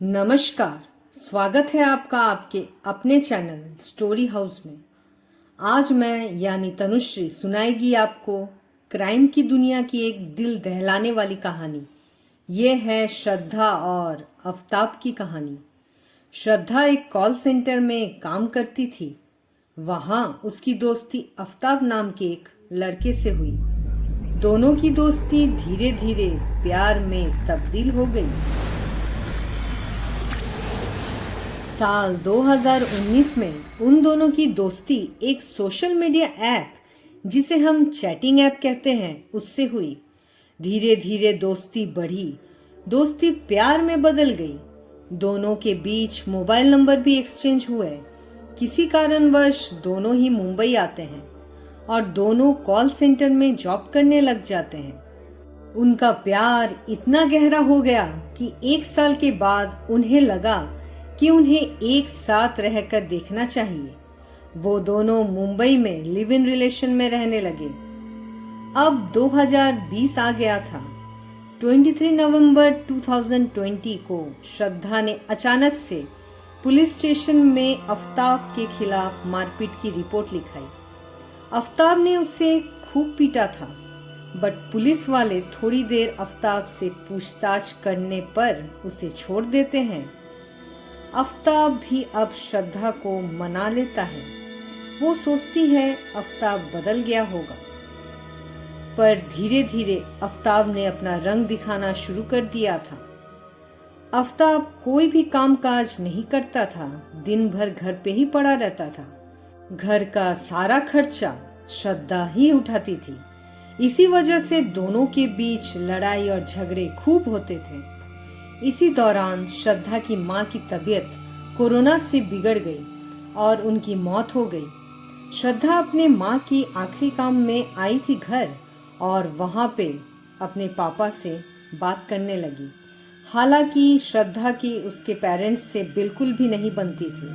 नमस्कार। स्वागत है आपका आपके अपने चैनल स्टोरी हाउस में। आज मैं यानी तनुश्री सुनाएगी आपको क्राइम की दुनिया की एक दिल दहलाने वाली कहानी। ये है श्रद्धा और आफ्ताब की कहानी। श्रद्धा एक कॉल सेंटर में काम करती थी। वहाँ उसकी दोस्ती आफ्ताब नाम के एक लड़के से हुई। दोनों की दोस्ती धीरे धीरे प्यार में तब्दील हो गई। साल 2019 में उन दोनों की दोस्ती एक सोशल मीडिया ऐप जिसे हम चैटिंग ऐप कहते हैं उससे हुई। धीरे धीरे दोस्ती बढ़ी, दोस्ती प्यार में बदल गई। दोनों के बीच मोबाइल नंबर भी एक्सचेंज हुए। किसी कारणवश दोनों ही मुंबई आते हैं और दोनों कॉल सेंटर में जॉब करने लग जाते हैं। उनका प्यार इतना गहरा हो गया कि 1 साल के बाद उन्हें लगा कि उन्हें एक साथ रहकर देखना चाहिए। वो दोनों मुंबई में लिव इन रिलेशन में रहने लगे। अब 2020 आ गया था। 23 नवंबर 2020 को श्रद्धा ने अचानक से पुलिस स्टेशन में आफ्ताब के खिलाफ मारपीट की रिपोर्ट लिखाई। आफ्ताब ने उसे खूब पीटा था, बट पुलिस वाले थोड़ी देर आफ्ताब से पूछताछ करने पर उसे छोड़ देते हैं। आफ्ताब भी अब श्रद्धा को मना लेता है। वो सोचती है आफ्ताब बदल गया होगा, पर धीरे धीरे आफ्ताब ने अपना रंग दिखाना शुरू कर दिया था। आफ्ताब कोई भी कामकाज नहीं करता था, दिन भर घर पे ही पड़ा रहता था। घर का सारा खर्चा श्रद्धा ही उठाती थी। इसी वजह से दोनों के बीच लड़ाई और झगड़े खूब होते थे। इसी दौरान श्रद्धा की माँ की तबीयत कोरोना से बिगड़ गई और उनकी मौत हो गई। श्रद्धा अपने माँ की आखिरी काम में आई थी घर और वहाँ पे अपने पापा से बात करने लगी। हालांकि श्रद्धा की उसके पेरेंट्स से बिल्कुल भी नहीं बनती थी,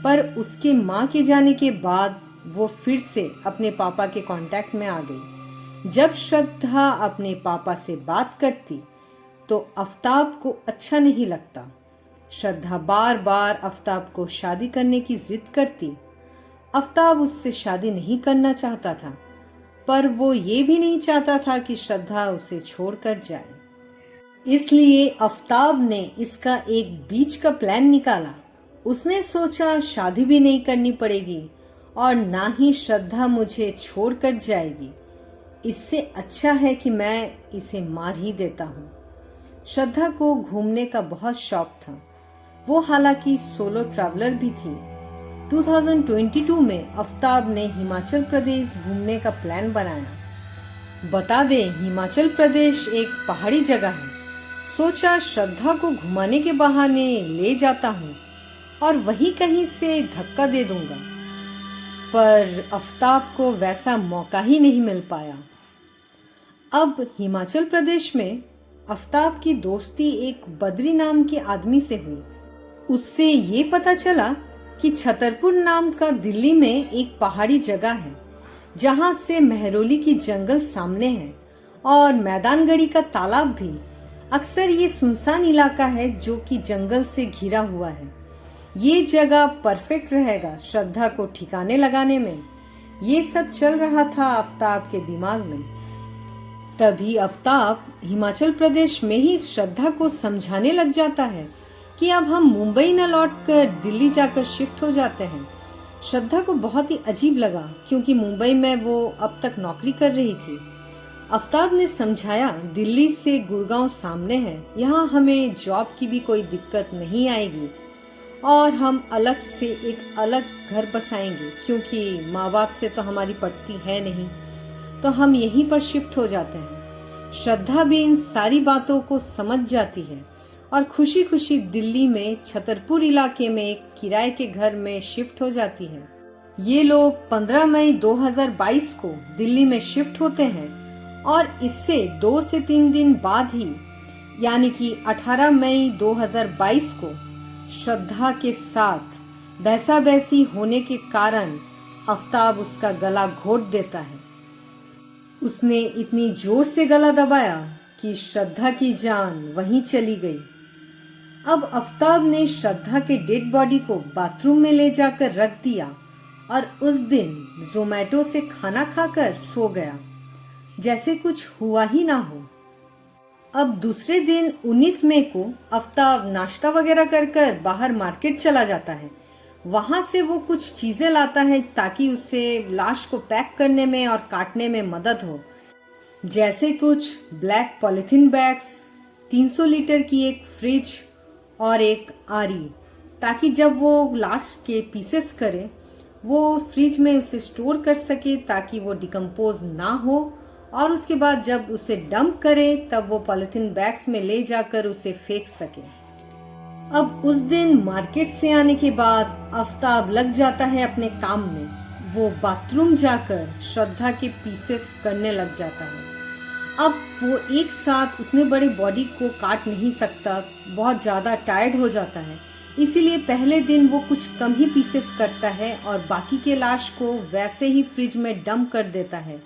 पर उसके माँ के जाने के बाद वो फिर से अपने पापा के कांटेक्ट में आ गई। जब श्रद्धा अपने पापा से बात करती तो आफ्ताब को अच्छा नहीं लगता। श्रद्धा बार बार आफ्ताब को शादी करने की जिद करती। आफ्ताब उससे शादी नहीं करना चाहता था, पर वो ये भी नहीं चाहता था कि श्रद्धा उसे छोड़कर जाए। इसलिए आफ्ताब ने इसका एक बीच का प्लान निकाला। उसने सोचा शादी भी नहीं करनी पड़ेगी और ना ही श्रद्धा मुझे छोड़कर जाएगी। इससे अच्छा है कि मैं इसे मार ही देता हूँ। श्रद्धा को घूमने का बहुत शौक था। वो हालांकि सोलो ट्रैवलर भी थी। 2022 में आफ्ताब ने हिमाचल प्रदेश घूमने का प्लान बनाया। बता दें, हिमाचल प्रदेश एक पहाड़ी जगह है। सोचा श्रद्धा को घुमाने के बहाने ले जाता हूँ और वहीं कहीं से धक्का दे दूंगा, पर आफ्ताब को वैसा मौका ही नहीं मिल पाया। अब हिमाचल प्रदेश में आफ्ताब की दोस्ती एक बद्री नाम के आदमी से हुई। उससे ये पता चला कि छतरपुर नाम का दिल्ली में एक पहाड़ी जगह है जहां से महरौली की जंगल सामने है और मैदानगढ़ी का तालाब भी। अक्सर ये सुनसान इलाका है जो कि जंगल से घिरा हुआ है। ये जगह परफेक्ट रहेगा श्रद्धा को ठिकाने लगाने में। ये सब चल रहा था आफ्ताब के दिमाग में। तभी आफ्ताब हिमाचल प्रदेश में ही श्रद्धा को समझाने लग जाता है कि अब हम मुंबई न लौटकर दिल्ली जाकर शिफ्ट हो जाते हैं। श्रद्धा को बहुत ही अजीब लगा क्योंकि मुंबई में वो अब तक नौकरी कर रही थी। आफ्ताब ने समझाया, दिल्ली से गुड़गांव सामने है, यहाँ हमें जॉब की भी कोई दिक्कत नहीं आएगी और हम अलग से एक अलग घर बसाएंगे क्योंकि माँ बाप से तो हमारी पटती है नहीं, तो हम यहीं पर शिफ्ट हो जाते हैं। श्रद्धा भी इन सारी बातों को समझ जाती है और खुशी खुशी दिल्ली में छतरपुर इलाके में एक किराए के घर में शिफ्ट हो जाती है। ये लोग 15 मई 2022 को दिल्ली में शिफ्ट होते हैं और इससे 2 से 3 दिन बाद ही यानी कि 18 मई 2022 को श्रद्धा के साथ बहसा बहसी होने के कारण आफ्ताब उसका गला घोट देता है। उसने इतनी जोर से गला दबाया कि श्रद्धा की जान वहीं चली गई। अब आफ्ताब ने श्रद्धा के डेड बॉडी को बाथरूम में ले जाकर रख दिया और उस दिन जोमेटो से खाना खाकर सो गया, जैसे कुछ हुआ ही ना हो। अब दूसरे दिन 19 मई को आफ्ताब नाश्ता वगैरह कर बाहर मार्केट चला जाता है। वहां से वो कुछ चीजें लाता है ताकि उससे लाश को पैक करने में और काटने में मदद हो, जैसे कुछ ब्लैक पॉलिथीन बैग्स, 300 लीटर की एक फ्रिज और एक आरी, ताकि जब वो लाश के पीसेस करे वो फ्रिज में उसे स्टोर कर सके ताकि वो डिकम्पोज ना हो, और उसके बाद जब उसे डंप करे तब वो पॉलिथीन बैग्स में ले जाकर उसे फेंक सके। अब उस दिन मार्केट से आने के बाद आफ्ताब लग जाता है अपने काम में। वो बाथरूम जाकर श्रद्धा के पीसेस करने लग जाता है। अब वो एक साथ उतने बड़े बॉडी को काट नहीं सकता, बहुत ज़्यादा टायर्ड हो जाता है, इसीलिए पहले दिन वो कुछ कम ही पीसेस करता है और बाकी के लाश को वैसे ही फ्रिज में डंप कर देता है।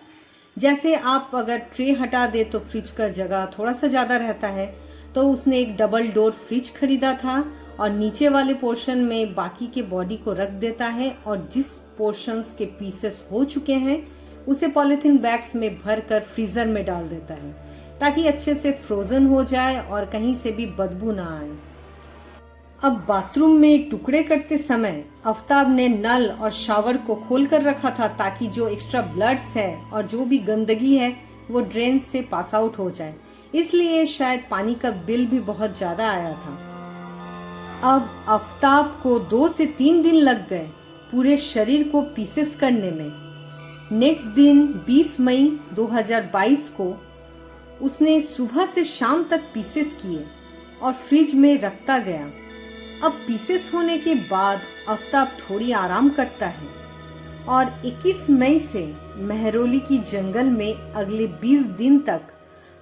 जैसे आप अगर ट्रे हटा दे तो फ्रिज का जगह थोड़ा सा ज़्यादा रहता है, तो उसने एक डबल डोर फ्रिज खरीदा था और नीचे वाले पोर्शन में बाकी के बॉडी को रख देता है और जिस पोर्शंस के पीसेस हो चुके हैं उसे पॉलिथीन बैग्स में भर कर फ्रीजर में डाल देता है ताकि अच्छे से फ्रोजन हो जाए और कहीं से भी बदबू ना आए। अब बाथरूम में टुकड़े करते समय आफ्ताब ने नल और शावर को खोल कर रखा था ताकि जो एक्स्ट्रा ब्लड्स है और जो भी गंदगी है वो ड्रेन से पास आउट हो जाए, इसलिए शायद पानी का बिल भी बहुत ज़्यादा आया था। अब आफ्ताब को 2 से 3 दिन लग गए पूरे शरीर को पीसेस करने में। नेक्स्ट दिन 20 मई 2022 को उसने सुबह से शाम तक पीसेस किए और फ्रिज में रखता गया। अब पीसेस होने के बाद आफ्ताब थोड़ी आराम करता है और 21 मई से मेहरौली की जंगल में अगले 20 दिन तक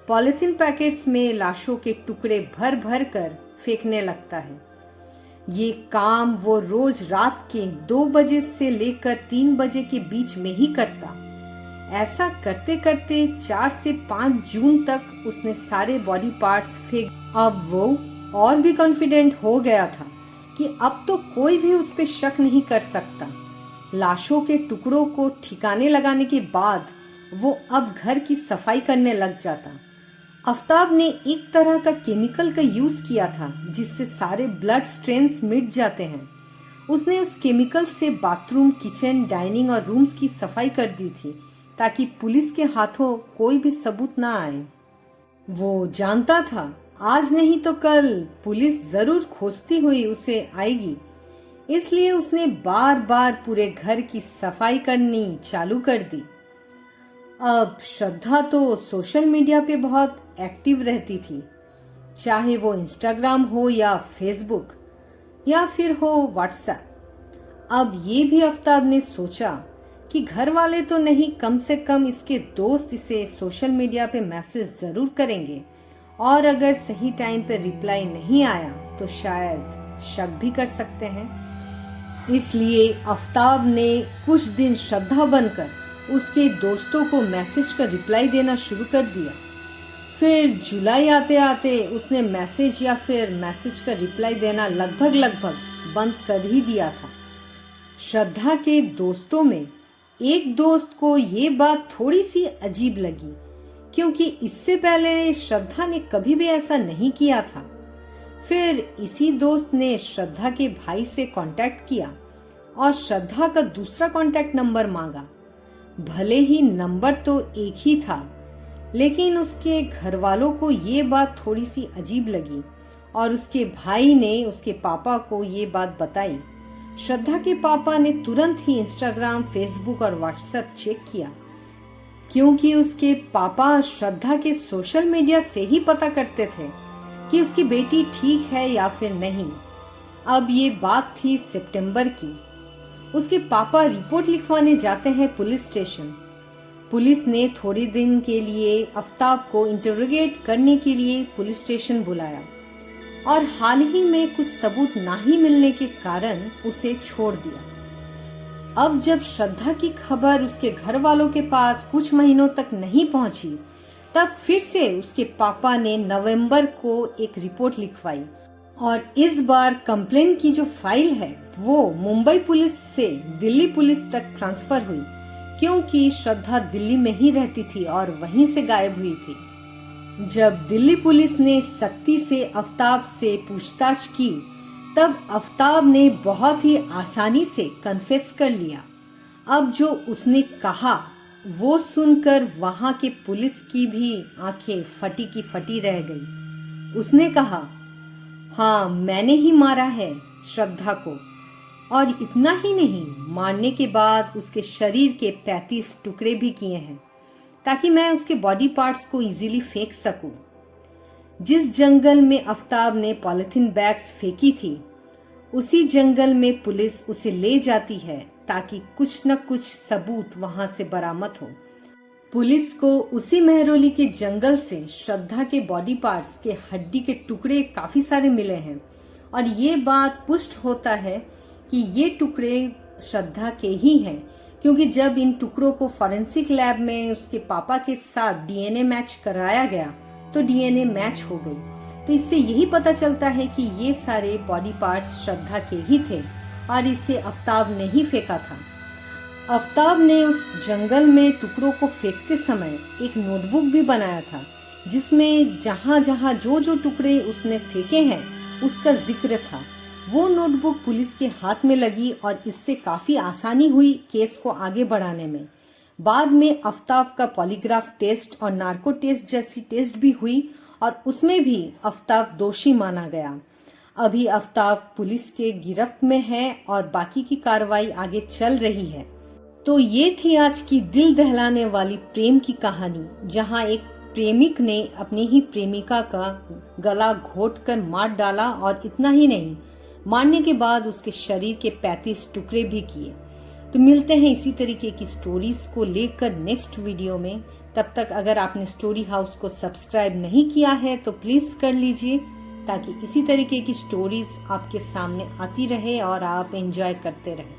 पॉलिथीन पैकेट्स में लाशों के टुकड़े भर भर कर फेंकने लगता है। ये काम वो रोज रात के 2 बजे से लेकर 3 बजे के बीच में ही करता। ऐसा करते करते 4 से 5 जून तक उसने सारे बॉडी पार्ट्स फेंक। अब वो और भी कॉन्फिडेंट हो गया था कि अब तो कोई भी उस पर शक नहीं कर सकता। लाशों के टुकड़ों को ठिकाने लगाने के बाद वो अब घर की सफाई करने लग जाता। आफ्ताब ने एक तरह का केमिकल का यूज किया था जिससे सारे ब्लड स्ट्रेन्स मिट जाते हैं। उसने उस केमिकल से बाथरूम, किचन, डाइनिंग और रूम्स की सफाई कर दी थी ताकि पुलिस के हाथों कोई भी सबूत ना आए। वो जानता था आज नहीं तो कल पुलिस जरूर खोजती हुई उसे आएगी, इसलिए उसने बार बार पूरे घर की सफाई करनी चालू कर दी। अब श्रद्धा तो सोशल मीडिया पे बहुत एक्टिव रहती थी, चाहे वो इंस्टाग्राम हो या फेसबुक या फिर हो व्हाट्सएप। अब ये भी आफ्ताब ने सोचा कि घर वाले तो नहीं, कम से कम इसके दोस्त इसे सोशल मीडिया पे मैसेज जरूर करेंगे और अगर सही टाइम पे रिप्लाई नहीं आया तो शायद शक भी कर सकते हैं। इसलिए आफ्ताब ने कुछ दिन श्रद्धा बनकर उसके दोस्तों को मैसेज का रिप्लाई देना शुरू कर दिया। फिर जुलाई आते आते उसने मैसेज या फिर मैसेज का रिप्लाई देना लगभग बंद कर ही दिया था। श्रद्धा के दोस्तों में एक दोस्त को ये बात थोड़ी सी अजीब लगी क्योंकि इससे पहले श्रद्धा ने कभी भी ऐसा नहीं किया था। फिर इसी दोस्त ने श्रद्धा के भाई से कांटेक्ट किया और श्रद्धा का दूसरा कांटेक्ट नंबर मांगा। भले ही नंबर तो एक ही था, लेकिन उसके घर वालों को ये बात थोड़ी सी अजीब लगी और उसके भाई ने उसके पापा को ये बात बताई। श्रद्धा के पापा ने तुरंत ही इंस्टाग्राम, फेसबुक और व्हाट्सएप चेक किया क्योंकि उसके पापा श्रद्धा के सोशल मीडिया से ही पता करते थे कि उसकी बेटी ठीक है या फिर नहीं। अब ये बात थी सितंबर की। उसके पापा रिपोर्ट लिखवाने जाते हैं पुलिस स्टेशन। पुलिस ने थोड़े दिन के लिए आफ्ताब को इंटरोगेट करने के लिए पुलिस स्टेशन बुलाया और हाल ही में कुछ सबूत ना ही मिलने के कारण उसे छोड़ दिया। अब जब श्रद्धा की खबर उसके घर वालों के पास कुछ महीनों तक नहीं पहुंची, तब फिर से उसके पापा ने नवंबर को एक रिपोर्ट लिखवाई और इस बार कंप्लेन की जो फाइल है वो मुंबई पुलिस से दिल्ली पुलिस तक ट्रांसफर हुई, क्योंकि श्रद्धा दिल्ली में ही रहती थी और वहीं से गायब हुई थी। जब दिल्ली पुलिस ने सख्ती से आफ्ताब से पूछताछ की, तब आफ्ताब ने बहुत ही आसानी से कन्फेस कर लिया। अब जो उसने कहा वो सुनकर वहां के पुलिस की भी आंखें फटी की फटी रह गई। उसने कहा, हाँ मैंने ही मारा है श्रद्धा को, और इतना ही नहीं, मारने के बाद उसके शरीर के 35 टुकड़े भी किए हैं ताकि मैं उसके बॉडी पार्ट्स को इजीली फेंक सकूं। जिस जंगल में आफ्ताब ने पॉलिथीन बैग्स फेंकी थी, उसी जंगल में पुलिस उसे ले जाती है ताकि कुछ न कुछ सबूत वहां से बरामद हो। पुलिस को उसी महरौली के जंगल से श्रद्धा के बॉडी पार्ट्स के हड्डी के टुकड़े काफी सारे मिले हैं, और ये बात पुष्ट होता है कि ये टुकड़े श्रद्धा के ही हैं, क्योंकि जब इन टुकड़ों को फॉरेंसिक लैब में उसके पापा के साथ डीएनए मैच कराया गया तो डीएनए मैच हो गई। तो इससे यही पता चलता है कि ये सारे बॉडी पार्ट्स श्रद्धा के ही थे और इसे आफ्ताब ने ही फेंका था। आफ्ताब ने उस जंगल में टुकड़ों को फेंकते समय एक नोटबुक भी बनाया था, जिसमें जहां जहां जो टुकड़े उसने फेंके हैं उसका जिक्र था। वो नोटबुक पुलिस के हाथ में लगी और इससे काफी आसानी हुई केस को आगे बढ़ाने में। बाद में आफ्ताब का पॉलीग्राफ टेस्ट और नार्को टेस्ट जैसी टेस्ट भी हुई और उसमें भी आफ्ताब दोषी माना गया। अभी आफ्ताब पुलिस के गिरफ्त में है और बाकी की कार्रवाई आगे चल रही है। तो ये थी आज की दिल दहलाने वाली प्रेम की कहानी, जहां एक प्रेमिक ने अपनी ही प्रेमिका का गला घोंटकर मार डाला, और इतना ही नहीं, मारने के बाद उसके शरीर के 35 टुकड़े भी किए। तो मिलते हैं इसी तरीके की स्टोरीज को लेकर नेक्स्ट वीडियो में। तब तक अगर आपने स्टोरी हाउस को सब्सक्राइब नहीं किया है तो प्लीज कर लीजिए, ताकि इसी तरीके की स्टोरीज आपके सामने आती रहे और आप एंजॉय करते रहें।